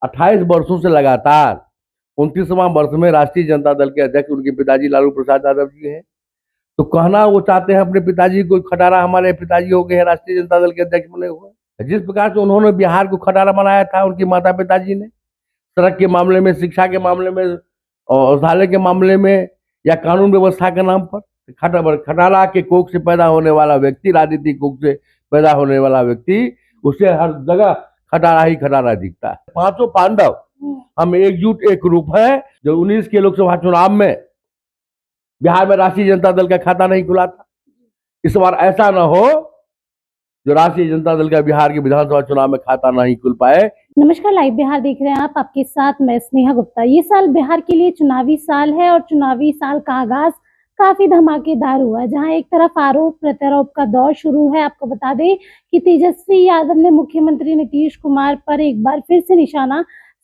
28 वर्षों से लगातार 29वां वर्ष में राष्ट्रीय जनता दल के अध्यक्ष उनके पिताजी लालू प्रसाद यादव जी हैं। तो कहना वो चाहते हैं अपने पिताजी को, खटारा हमारे पिताजी हो गए हैं राष्ट्रीय जनता दल के अध्यक्ष बने हुए। जिस प्रकार से उन्होंने बिहार को खटारा बनाया था उनके माता पिताजी ने, सड़क के मामले में, शिक्षा के मामले में, औषधालय के मामले में, या कानून व्यवस्था के नाम पर, खटारा के कोख से पैदा होने वाला व्यक्ति, राजनीतिक कोख से पैदा होने वाला व्यक्ति, उसे हर जगह खटारा ही खटारा दिखता है। पांचों पांडव हम एकजुट एक रूप है। जो 19 के लोकसभा चुनाव में बिहार में राष्ट्रीय जनता दल का खाता नहीं खुला था, इस बार ऐसा न हो जो राष्ट्रीय जनता दल का बिहार के विधानसभा चुनाव में खाता नहीं खुल पाए। नमस्कार, लाइव बिहार देख रहे हैं आप, आपके साथ मैं स्नेहा गुप्ता। ये साल बिहार के लिए चुनावी साल है और चुनावी साल का आगाज काफी धमाकेदार हुआ है, जहां एक तरफ आरोप प्रत्यारोप का दौर शुरू है। आपको बता दें कि तेजस्वी यादव ने मुख्यमंत्री नीतीश कुमार पर एक बार फिर से निशाना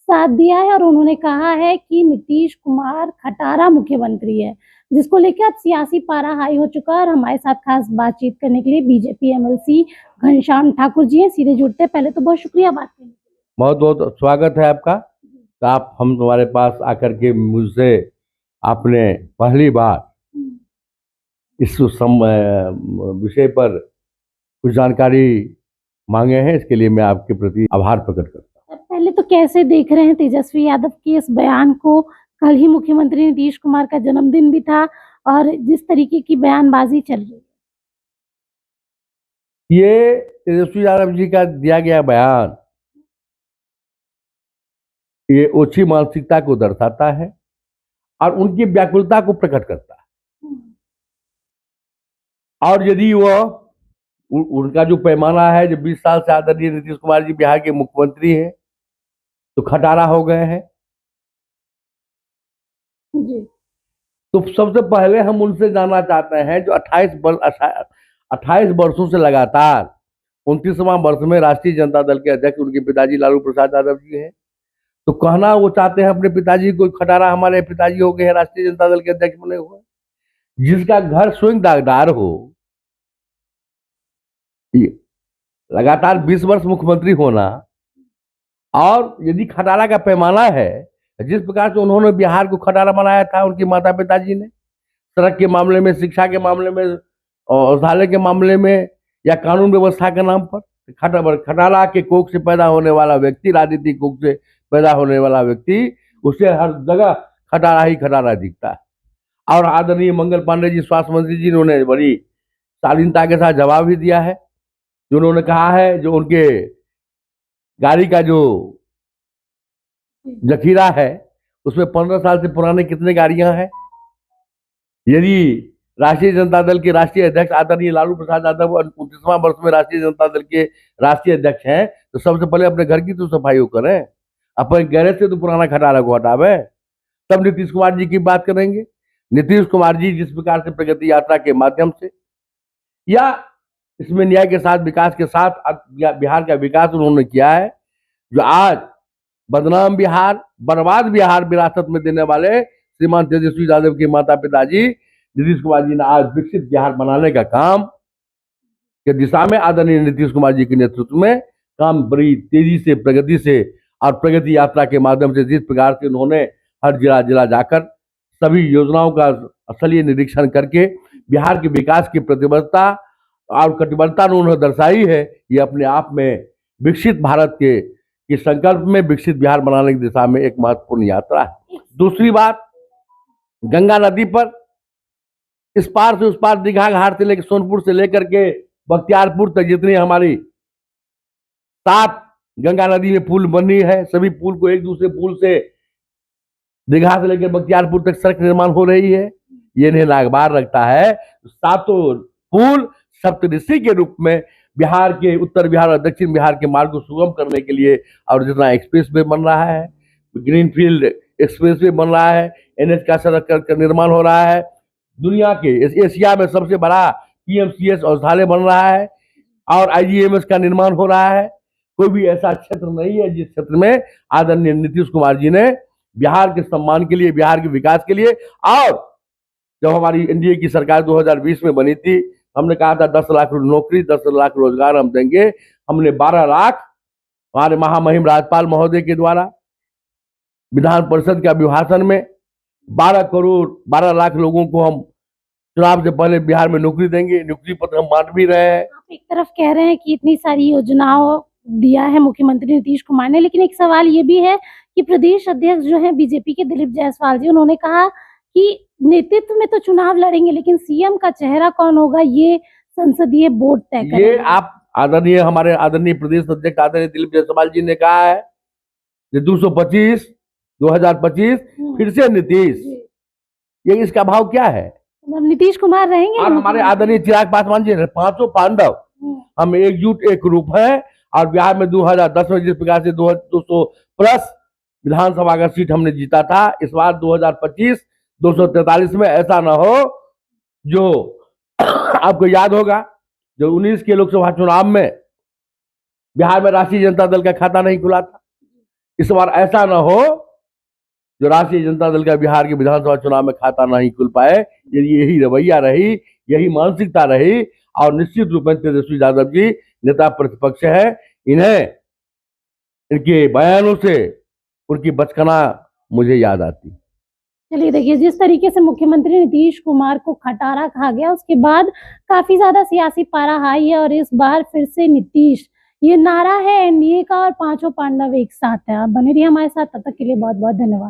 साध दिया है और उन्होंने कहा है कि नीतीश कुमार खटारा मुख्यमंत्री है, जिसको लेकर अब सियासी पारा हाई हो चुका है। और हमारे साथ खास बातचीत करने के लिए बीजेपी एमएलसी घनश्याम ठाकुर जी हैं। सीधे जुड़ते हैं, पहले तो बहुत शुक्रिया बात करने के लिए। बहुत बहुत स्वागत है आपका। तो आप हम तुम्हारे पास आकर के मुझसे आपने पहली बार इस विषय पर कुछ जानकारी मांगे हैं, इसके लिए मैं आपके प्रति आभार प्रकट करता हूँ। पहले तो कैसे देख रहे हैं तेजस्वी यादव के इस बयान को? कल ही मुख्यमंत्री नीतीश कुमार का जन्मदिन भी था और जिस तरीके की बयानबाजी चल रही है, ये तेजस्वी यादव जी का दिया गया बयान ये ओछी मानसिकता को दर्शाता है और उनकी व्याकुलता को प्रकट करता है। और यदि वह उनका जो पैमाना है, जो 20 साल से आदरणीय नीतीश कुमार जी बिहार के मुख्यमंत्री हैं, तो खटारा हो गए हैं जी। तो सबसे पहले हम उनसे जानना चाहते हैं, जो 28 वर्षों से लगातार 29वां वर्ष में राष्ट्रीय जनता दल के अध्यक्ष उनके पिताजी लालू प्रसाद यादव जी हैं। तो कहना वो चाहते हैं अपने पिताजी को, खटारा हमारे पिताजी हो गए हैं राष्ट्रीय जनता दल के अध्यक्ष बने हुए। जिसका घर स्वयं दागदार हो, लगातार 20 वर्ष मुख्यमंत्री होना, और यदि खटारा का पैमाना है, जिस प्रकार से उन्होंने बिहार को खटारा बनाया था उनके माता पिताजी ने, सड़क के मामले में, शिक्षा के मामले में, औषधालय के मामले में, या कानून व्यवस्था के नाम पर, खटारा के कोख से पैदा होने वाला व्यक्ति, राजनीतिक कोख से पैदा होने वाला व्यक्ति, उसे हर जगह खटारा ही खटारा दिखता है। और आदरणीय मंगल पांडे जी, स्वास्थ्य मंत्री जी, उन्होंने बड़ी शालीनता के साथ जवाब भी दिया है। जो उन्होंने कहा है, जो उनके गाड़ी का जो जखीरा है उसमें 15 साल से पुराने कितने गाड़ियां हैं। यदि राष्ट्रीय जनता दल के राष्ट्रीय अध्यक्ष आदरणीय लालू प्रसाद यादव 29वां वर्ष में राष्ट्रीय जनता दल के राष्ट्रीय अध्यक्ष हैं, तो सबसे पहले अपने घर की तो सफाई करें, अपने गैरेज से तो पुराना खटारा को हटावे, तब नीतीश कुमार जी की बात करेंगे। नीतीश कुमार जी जिस प्रकार से प्रगति यात्रा के माध्यम से, या इसमें न्याय के साथ, विकास के साथ बिहार का विकास उन्होंने किया है, जो आज बदनाम बिहार, बर्बाद बिहार विरासत में देने वाले श्रीमान तेजस्वी यादव के माता पिताजी नीतीश कुमार जी ने आज विकसित बिहार बनाने का काम के दिशा में आदरणीय नीतीश कुमार जी के नेतृत्व में काम बड़ी तेजी से, प्रगति से और प्रगति यात्रा के माध्यम से, जिस प्रकार से उन्होंने हर जिला जिला जाकर सभी योजनाओं का असली निरीक्षण करके बिहार के विकास की प्रतिबद्धता और कटिबद्धता उन्होंने दर्शाई है, ये अपने आप में विकसित भारत के संकल्प में विकसित बिहार बनाने की दिशा में एक महत्वपूर्ण यात्रा है। दूसरी बात, गंगा नदी पर इस पार से उस पार, दीघा घाट से लेकर सोनपुर से लेकर के बख्तियारपुर तक जितनी हमारी 7 गंगा नदी में पुल बनी है, सभी पुल को एक दूसरे पुल से दीघा से लेकर बख्तियारपुर तक सड़क निर्माण हो रही है। ये इन्हें नागबार रखता है। 7 पुल सप्तऋषि के रूप में बिहार के, उत्तर बिहार और दक्षिण बिहार के मार्ग को सुगम करने के लिए, और जितना एक्सप्रेस वे बन रहा है, ग्रीनफील्ड एक्सप्रेस वे बन रहा है, NH का सड़क का निर्माण हो रहा है, दुनिया के, एशिया में सबसे बड़ा PMCS औषधालय बन रहा है, और IGMS का निर्माण हो रहा है। कोई भी ऐसा क्षेत्र नहीं है जिस क्षेत्र में आदरणीय नीतीश कुमार जी ने बिहार के सम्मान के लिए, बिहार के विकास के लिए, और जब हमारी NDA की सरकार 2020 में बनी थी, हमने कहा था 10 लाख नौकरी, 10 लाख रोजगार हम देंगे। हमने 12 लाख हमारे महामहिम राज्यपाल महोदय के द्वारा, विधान परिषद के अभिभाषण में 12 लाख लोगों को हम चुनाव से पहले बिहार में नौकरी देंगे, नियुक्ति पत्र हम बांट भी रहे हैं। आप एक तरफ कह रहे हैं कि इतनी सारी योजनाओं दिया है मुख्यमंत्री नीतीश कुमार ने, लेकिन एक सवाल ये भी है कि प्रदेश अध्यक्ष जो है बीजेपी के दिलीप जायसवाल जी, उन्होंने कहा कि नेतृत्व में तो चुनाव लड़ेंगे लेकिन सीएम का चेहरा कौन होगा ये संसदीय बोर्ड तय ये करेगा। आप हमारे आदरणीय प्रदेश अध्यक्ष आदरणीय दिलीप जायसवाल जी ने कहा है कि 2025 फिर से नीतीश, ये इसका भाव क्या है? मतलब नीतीश कुमार रहेंगे और हमारे आदरणीय चिराग पासवान जी, 500 पांडव, हम एकजुट एक रूप है। और बिहार में 2010 में जिस प्रकार से 200 प्लस विधानसभा का सीट हमने जीता था, इस बार 2025 243 में ऐसा ना हो जो आपको याद होगा जो 19 के लोकसभा चुनाव में बिहार में राष्ट्रीय जनता दल का खाता नहीं खुला था। इस बार ऐसा ना हो जो राष्ट्रीय जनता दल का बिहार के विधानसभा चुनाव में खाता नहीं खुल पाए। यदि यही रवैया रही, यही मानसिकता रही, और निश्चित रूप में तेजस्वी यादव जी नेता प्रतिपक्ष है, इन्हें इनके बयानों से उनकी बचपना मुझे याद आती। चलिए देखिए, जिस तरीके से मुख्यमंत्री नीतीश कुमार को खटारा कहा गया उसके बाद काफी ज्यादा सियासी पारा हाई है और इस बार फिर से नीतीश, ये नारा है एनडीए का और 5 पांडव एक साथ है। आप बने रहिए हमारे साथ, तब तक के लिए बहुत बहुत धन्यवाद।